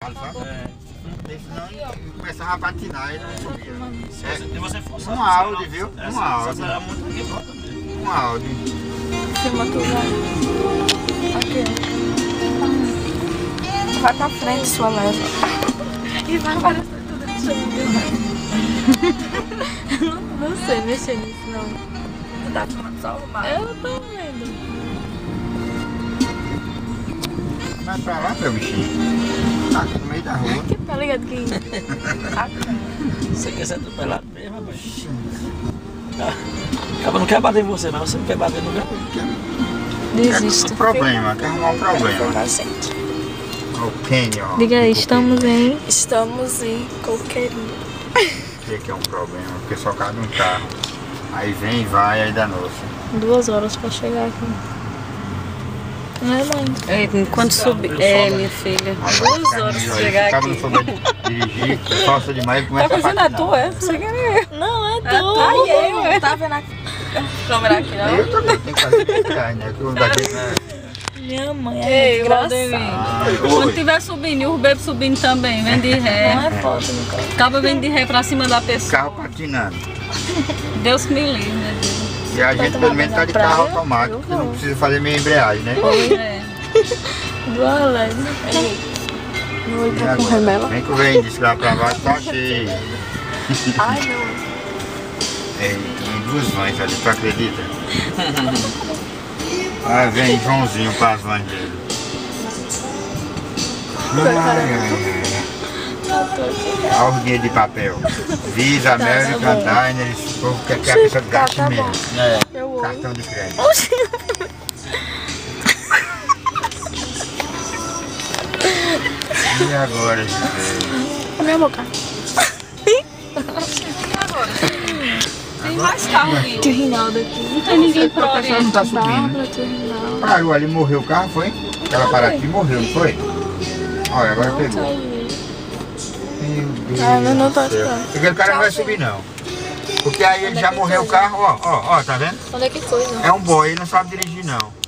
Porque senão ele começava a patinar e não subia. E você forçar. Um Audi, viu? Um Audi. Um Audi. Filma tudo aí. Aqui. Vai pra frente, sua leva. E vai aparecer tudo de chão. Não sei mexer nisso, não. Você tá filmando só o mar? Eu tô vendo. Vai pra lá, meu bichinho. Tá aqui no meio da rua. Que tá ligado que... Você quer ser atropelado mesmo, rapaz? Acaba não quer bater em você, mas você não quer bater no gato. Desista. Quer problema, quer arrumar um problema. O Canyon. Diga aí, estamos em Coqueirinho. Que é um problema, porque só cabe um carro. Aí vem e vai, aí dá noite. 2 horas pra chegar aqui. Não é, mãe? Quando subir. Minha filha. 2 horas pra chegar aqui. Se não souber dirigir, força demais e começa Tá a fazendo a patinar. tua, é? Você quer? Não, é tu. Tá eu. Tá vendo a câmera aqui, não? Eu também tenho que fazer viagem, né? Que eu daqui... Minha mãe é Ei, desgraçada. Ai, Quando oi. tiver subindo e o bebê subindo também, vem de ré. Não é foto, no carro. Acaba vem de ré pra cima da pessoa. Carro patinando. Deus que me livre, né, Deus? E a gente tomar pelo menos tá de banho na carro praia? automático, que não precisa fazer meia embreagem, né? É. Do Alex. Não vou pra correr mela. Vem que o velho disse que lá pra baixo tá cheio. Ai, não. Tem 2 vans ali, tu acredita? Aí vem Joãozinho para as vans dele. A ordem de papel. Visa, American, Diner, esse povo quer que a pessoa gaste tá mesmo. Eu amo. Cartão de crédito. E agora, gente? A minha boca. Tem mais carro aqui. Tio Rinaldo aqui. Não tem ninguém A pra pessoa não orientar. tá subindo. Bárbara, tio Rinaldo. Parou ali, morreu o carro, foi? Aquela parada aqui morreu, não foi? Olha, agora Tá pegou. aí. Meu Deus Não do tá céu. achando. Aquele cara não vai subir não. Porque aí ele já morreu o carro, ó, tá vendo? Onde é que foi, não? É um boy, ele não sabe dirigir não.